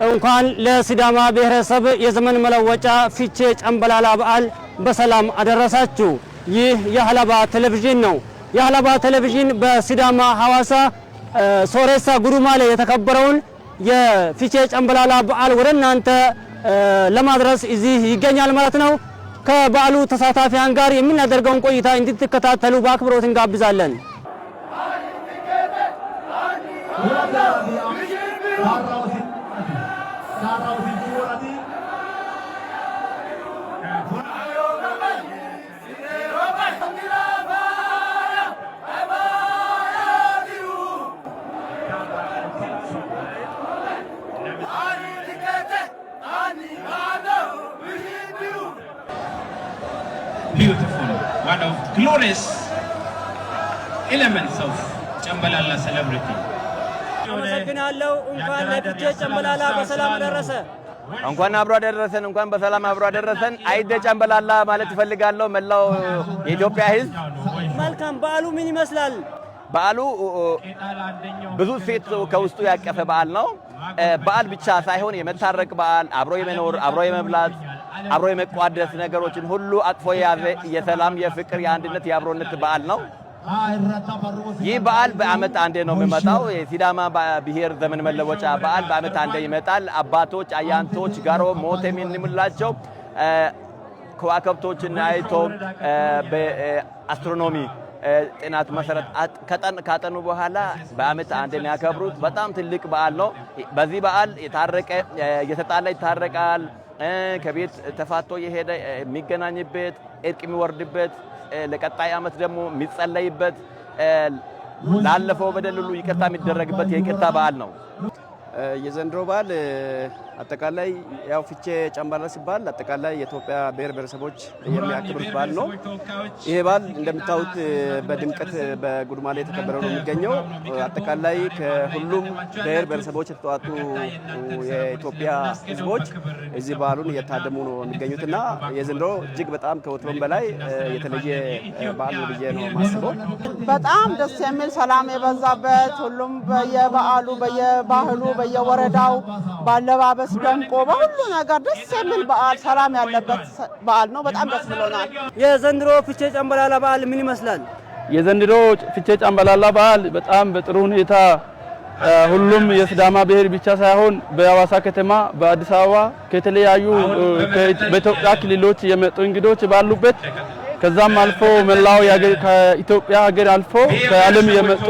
እንኳን ለሲዳማ ብሔረሰብ የዘመን መለወጫ ፊቼ ጨምበላላ በዓል በሰላም አደረሳችሁ። ይህ የሀላባ ቴሌቪዥን ነው። የሀላባ ቴሌቪዥን በሲዳማ ሐዋሳ ሶሬሳ ጉዱማሌ የተከበረውን የፊቼ ጨምበላላ በዓል ወደ እናንተ ለማድረስ እዚህ ይገኛል ማለት ነው። ከበዓሉ ተሳታፊያን ጋር የምናደርገውን ቆይታ እንድትከታተሉ በአክብሮት እንጋብዛለን። Beautiful, one of glorious elements of ጨምበላላ celebrity. አመሰግናለሁ። እንኳን ለፊቼ ጨምበላላ በሰላም ደረሰ። እንኳን አብሮ አደረሰን። እንኳን በሰላም አብሮ አደረሰን። አይደ ጨምበላላ ማለት ፈልጋለሁ መላው የኢትዮጵያ ሕዝብ። መልካም። በዓሉ ምን ይመስላል? በዓሉ ብዙ ሴት ከውስጡ ያቀፈ በዓል ነው። በዓል ብቻ ሳይሆን የመታረቅ በዓል፣ አብሮ የመኖር፣ አብሮ የመብላት፣ አብሮ የመቋደስ ነገሮችን ሁሉ አቅፎ የያዘ የሰላም፣ የፍቅር፣ የአንድነት፣ የአብሮነት በዓል ነው። ይህ በዓል በአመት አንዴ ነው የሚመጣው። የሲዳማ ብሔር ዘመን መለወጫ በዓል በአመት አንዴ ይመጣል። አባቶች፣ አያንቶች፣ ጋሮ ሞት የምንምላቸው ከዋክብቶችን አይቶ በአስትሮኖሚ ጥናት መሰረት ካጠኑ በኋላ በአመት አንዴ የሚያከብሩት በጣም ትልቅ በዓል ነው። በዚህ በዓል የታረቀ የተጣላ ይታረቃል። ከቤት ተፋቶ የሄደ የሚገናኝበት፣ እርቅ የሚወርድበት፣ ለቀጣይ አመት ደግሞ የሚጸለይበት፣ ላለፈው በደል ሁሉ ይቅርታ የሚደረግበት የይቅርታ በዓል ነው። የዘንድሮ በዓል አጠቃላይ ያው ፊቼ ጨምበላላ ሲባል አጠቃላይ የኢትዮጵያ ብሔር ብሔረሰቦች የሚያከብሩት በዓል ነው። ይሄ በዓል እንደምታዩት በድምቀት በጉዱማሌ የተከበረ ነው የሚገኘው። አጠቃላይ ከሁሉም ብሔር ብሔረሰቦች የተውጣጡ የኢትዮጵያ ሕዝቦች እዚህ በዓሉን እየታደሙ ነው የሚገኙትና የዘንድሮ እጅግ በጣም ከወትሮም በላይ የተለየ በዓል ነው ብዬ ነው የማስበው። በጣም ደስ የሚል ሰላም የበዛበት ሁሉም በየበዓሉ በየባህሉ በየወረዳው ባለባበስ ደምቆ በሁሉ ነገር ደስ የሚል በዓል ሰላም ያለበት በዓል ነው። በጣም ደስ ብሎናል። የዘንድሮ ፊቼ ጨምበላላ በዓል ምን ይመስላል? የዘንድሮ ፊቼ ጨምበላላ በዓል በጣም በጥሩ ሁኔታ ሁሉም የሲዳማ ብሔር ብቻ ሳይሆን በሐዋሳ ከተማ፣ በአዲስ አበባ ከተለያዩ በኢትዮጵያ ክልሎች የመጡ እንግዶች ባሉበት ከዛም አልፎ መላው ከኢትዮጵያ ሀገር አልፎ ከዓለም የመጡ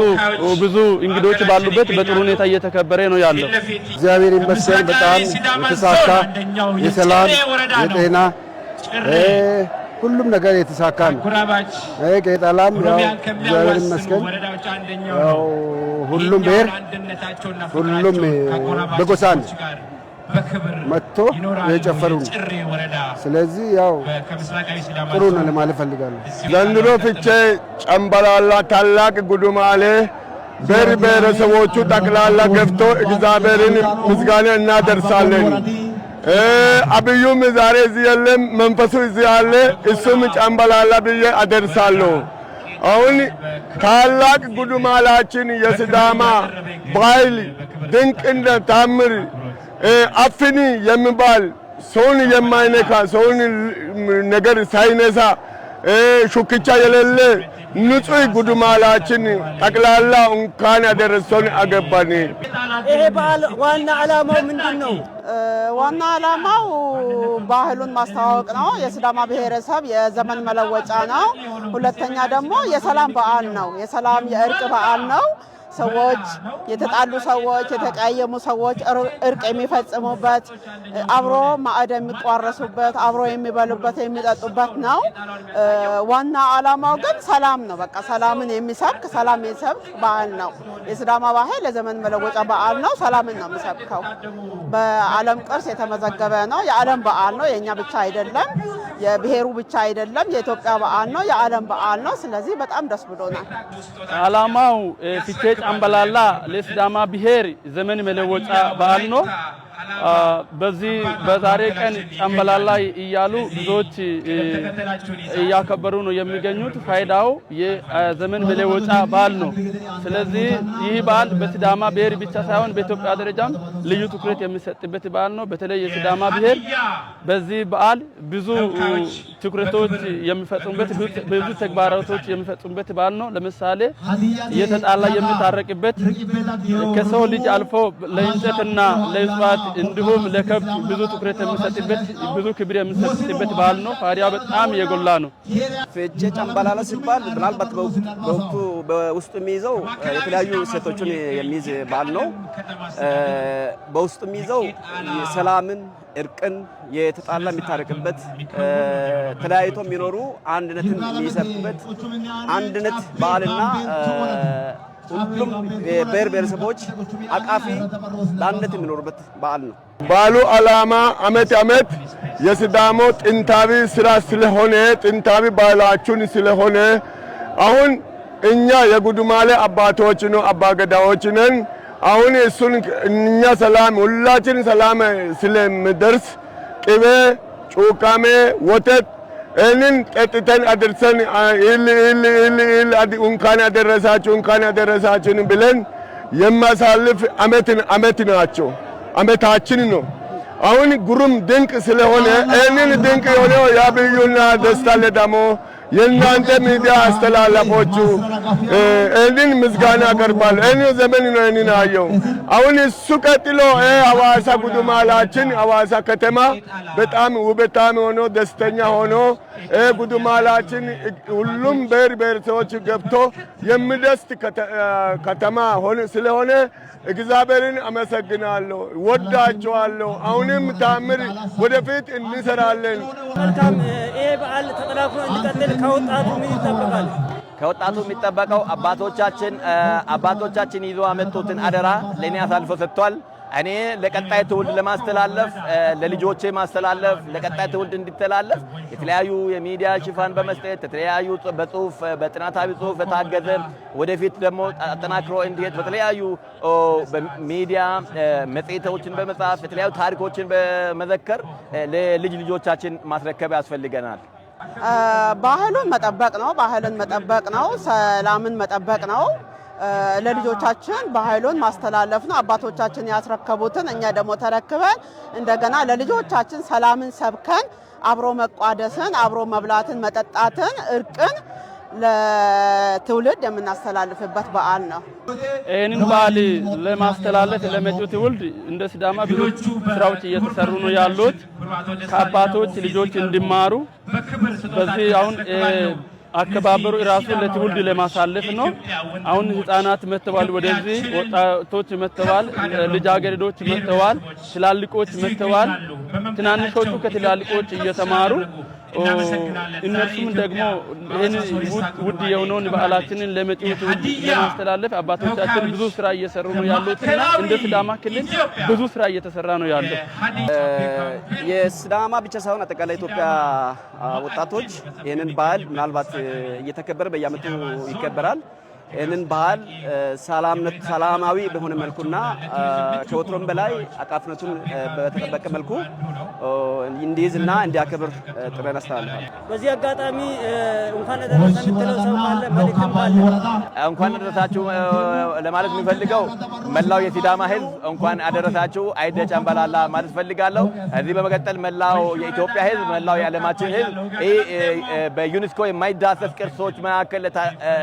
ብዙ እንግዶች ባሉበት በጥሩ ሁኔታ እየተከበረ ነው ያለው። እግዚአብሔር ይመስገን። በጣም የተሳካ የሰላም የጤና ሁሉም ነገር የተሳካ ነው። ከጠላም ያው እግዚአብሔር ይመስገን ያው ሁሉም ብሔር ሁሉም በጎሳን መጥቶ የጨፈሩ ነው። ስለዚህ ያው ጥሩ ነው ለማለት ፈልጋለሁ። ዘንድሮ ፊቼ ጨምበላላ ታላቅ ጉዱማሌ ብሔር ብሔረሰቦቹ ጠቅላላ ገብቶ እግዚአብሔርን ምስጋና እናደርሳለን። አብዩም ዛሬ እዚህ የለም፣ መንፈሱ እዚህ አለ። እሱም ጨምበላላ ብዬ አደርሳለሁ። አሁን ታላቅ ጉዱማላችን የሲዳማ ባህል ድንቅና ታምር አፍኒ የሚባል ሰውን የማይነካ ሰውን ነገር ሳይነሳ ሹክቻ የሌለ ንጹህ ጉዱማላችን ጠቅላላ እንኳን ያደረሰን አገባን። ይሄ በዓል ዋና ዓላማው ምንድነው? ዋና ዓላማው ባህሉን ማስተዋወቅ ነው። የሲዳማ ብሔረሰብ የዘመን መለወጫ ነው። ሁለተኛ ደግሞ የሰላም በዓል ነው። የሰላም የእርቅ በዓል ነው። ሰዎች የተጣሉ ሰዎች የተቀያየሙ ሰዎች እርቅ የሚፈጽሙበት አብሮ ማዕድ የሚቋረሱበት አብሮ የሚበሉበት የሚጠጡበት ነው። ዋና ዓላማው ግን ሰላም ነው። በቃ ሰላምን የሚሰብክ ሰላም የሚሰብክ በዓል ነው። የሲዳማ ባህል የዘመን መለወጫ በዓል ነው። ሰላምን ነው የሚሰብከው። በዓለም ቅርስ የተመዘገበ ነው። የዓለም በዓል ነው። የኛ ብቻ አይደለም፣ የብሔሩ ብቻ አይደለም። የኢትዮጵያ በዓል ነው። የዓለም በዓል ነው። ስለዚህ በጣም ደስ ብሎናል። ዓላማው ፊቼ ጫምባላላ ለሲዳማ ብሔር ዘመን መለወጫ በዓል ነው። በዚህ በዛሬ ቀን ጫምባላላ እያሉ ብዙዎች እያከበሩ ነው የሚገኙት። ፋይዳው የዘመን መለወጫ በዓል ነው። ስለዚህ ይህ በዓል በሲዳማ ብሔር ብቻ ሳይሆን በኢትዮጵያ ደረጃም ልዩ ትኩረት የሚሰጥበት በዓል ነው። በተለይ የሲዳማ ብሔር በዚህ በዓል ብዙ ትኩረቶች የሚፈጽሙበት ብዙ ተግባራቶች የሚፈጽሙበት በዓል ነው። ለምሳሌ የተጣላ የሚታረቅበት ከሰው ልጅ አልፎ ለእንጨትና ለእጽዋት እንዲሁም ለከብት ብዙ ትኩረት የሚሰጥበት ብዙ ክብር የሚሰጥበት በዓል ነው። ፋዲያ በጣም የጎላ ነው። ፊቼ ጫምባላላ ሲባል ምናልባት በወቅቱ በውስጡ የሚይዘው የተለያዩ ሴቶችን የሚይዝ በዓል ነው። በውስጡ የሚይዘው ሰላምን፣ እርቅን፣ የተጣላ የሚታረቅበት ተለያይቶ የሚኖሩ አንድነትን የሚሰብክበት አንድነት በዓልና ሁሉም ብሔር ብሔረሰቦች አቃፊ በአንድነት የሚኖሩበት በዓል ነው። በዓሉ ዓላማ አመት አመት የሲዳሞ ጥንታዊ ስራ ስለሆነ ጥንታዊ ባህላችን ስለሆነ አሁን እኛ የጉዱማሌ አባቶች ነው አባገዳዎች ነን። አሁን እሱን እኛ ሰላም ሁላችን ሰላም ስለምደርስ ቅቤ፣ ጩቃሜ፣ ወተት እንን ጠጥተን አድርሰን እንኳን ያደረሳችሁን ብለን የማሳልፍ አመት ናቸው። አመታችን ነው። አሁን ጉሩም ድንቅ ስለሆነ እንን ድንቅ የሆነው ያብዩና ደስታ ለዳሞ የእናንተ ሚዲያ አስተላላፎቹ እንን ምስጋና አቀርባል። እኔ ዘመን ነው እንን አየው። አሁን እሱ ቀጥሎ ሐዋሳ ጉዱማላችን ሐዋሳ ከተማ በጣም ውበታም ሆኖ ደስተኛ ሆኖ ጉዱማላችን ሁሉም ብሔር ብሔረሰቦች ገብቶ የሚደስት ከተማ ስለሆነ እግዚአብሔርን አመሰግናለሁ፣ ወዳቸዋለሁ። አሁንም ታምር ወደፊት እንሰራለን። መልካም። ይሄ በዓል ተጠናክሮ እንዲቀጥል ከወጣቱ ምን ይጠበቃል? ከወጣቱ የሚጠበቀው አባቶቻችን ይዞ አመጡትን አደራ ለኔ አሳልፎ ሰጥቷል። እኔ ለቀጣይ ትውልድ ለማስተላለፍ ለልጆቼ ማስተላለፍ ለቀጣይ ትውልድ እንዲተላለፍ የተለያዩ የሚዲያ ሽፋን በመስጠት የተለያዩ በጽሁፍ በጥናታዊ ጽሁፍ የታገዘ ወደፊት ደግሞ አጠናክሮ እንዲሄድ በተለያዩ ሚዲያ መጽሔቶችን በመጻፍ የተለያዩ ታሪኮችን በመዘከር ለልጅ ልጆቻችን ማስረከብ ያስፈልገናል። ባህሉን መጠበቅ ነው። ባህልን መጠበቅ ነው። ሰላምን መጠበቅ ነው። ለልጆቻችን ባህሉን ማስተላለፍ ነው። አባቶቻችን ያስረከቡትን እኛ ደግሞ ተረክበን እንደገና ለልጆቻችን ሰላምን ሰብከን አብሮ መቋደስን፣ አብሮ መብላትን፣ መጠጣትን፣ እርቅን ለትውልድ የምናስተላልፍበት በዓል ነው። ይህንን በዓል ለማስተላለፍ ለመጪው ትውልድ እንደ ሲዳማ ብዙ ስራዎች እየተሰሩ ነው ያሉት። ከአባቶች ልጆች እንዲማሩ በዚህ አሁን አከባበሩ ራሱ ለትውልድ ለማሳለፍ ነው። አሁን ህፃናት መተዋል፣ ወደዚህ ወጣቶች መተዋል፣ ልጃገረዶች መተዋል፣ ትላልቆች መተዋል። ትናንሾቹ ከትላልቆች እየተማሩ እነሱም ደግሞ ይህን ውድ የሆነውን በዓላችንን ለመጪው ትውልድ ለማስተላለፍ አባቶቻችን ብዙ ስራ እየሰሩ ነው ያሉትና እንደ ሲዳማ ክልል ብዙ ስራ እየተሰራ ነው ያለው። የሲዳማ ብቻ ሳይሆን አጠቃላይ ኢትዮጵያ ወጣቶች ይህንን በዓል ምናልባት እየተከበረ በየዓመቱ ይከበራል። ይህንን ባህል ሰላማዊ በሆነ መልኩና ከወትሮም በላይ አቃፍነቱን በተጠበቀ መልኩ እንዲይዝና እንዲያከብር ጥሪን አስተላልፋለሁ። በዚህ አጋጣሚ እንኳን አደረሰ የምትለው ሰው ካለ መልእክትም ካለ እንኳን አደረሳችሁ ለማለት የሚፈልገው መላው የሲዳማ ህዝብ እንኳን አደረሳችሁ አይደ ጨምበላላ ማለት ፈልጋለሁ። እዚህ በመቀጠል መላው የኢትዮጵያ ህዝብ መላው የዓለማችን ህዝብ በዩኔስኮ የማይዳሰስ ቅርሶች መካከል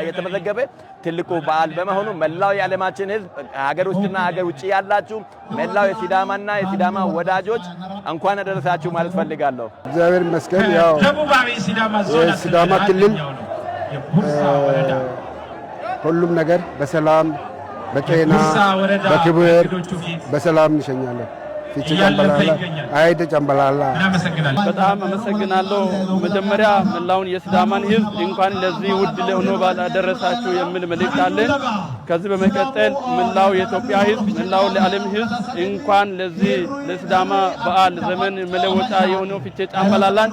የተመዘገበ ትልቁ በዓል በመሆኑ መላው የዓለማችን ህዝብ ሀገር ውስጥና ሀገር ውጭ ያላችሁ መላው የሲዳማና የሲዳማ ወዳጆች እንኳን አደረሳችሁ ማለት ፈልጋለሁ። እግዚአብሔር ይመስገን። ያው የሲዳማ ክልል ሁሉም ነገር በሰላም በጤና በክብር በሰላም እንሸኛለን። ፊቼ ጨምበላላ አይደ ጨምበላላ። በጣም አመሰግናለሁ። መጀመሪያ መላውን የሲዳማን ህዝብ እንኳን ለዚህ ውድ ለሆነው በዓል አደረሳችሁ የሚል መልእክት አለን። ከዚህ በመቀጠል መላው የኢትዮጵያ ህዝብ መላው ለዓለም ህዝብ እንኳን ለዚህ ለሲዳማ በዓል ዘመን መለወጫ የሆነው ፊቼ ጨምበላላን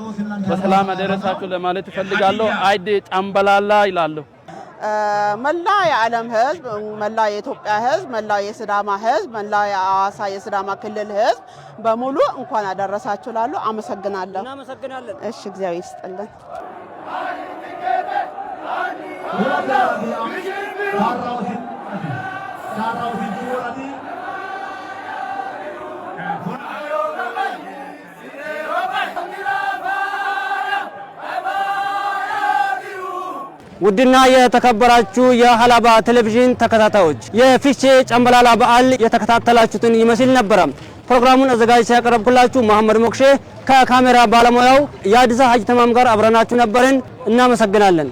በሰላም አደረሳችሁ ለማለት እፈልጋለሁ። አይደ ጨምበላላ ይላለሁ። መላ የዓለም ህዝብ፣ መላ የኢትዮጵያ ህዝብ፣ መላ የሲዳማ ህዝብ፣ መላ የአዋሳ የሲዳማ ክልል ህዝብ በሙሉ እንኳን አደረሳችሁ ላሉ አመሰግናለሁ። እናመሰግናለን። እሺ እግዚአብሔር ይስጥልን። ውድና የተከበራችሁ የሀላባ ቴሌቪዥን ተከታታዮች የፊቼ ጨምበላላ በዓል የተከታተላችሁትን ይመስል ነበር። ፕሮግራሙን አዘጋጅቼ ያቀረብኩላችሁ መሐመድ ሞክሼ ከካሜራ ባለሙያው የአዲስ ሀጅ ተማም ጋር አብረናችሁ ነበርን። እናመሰግናለን።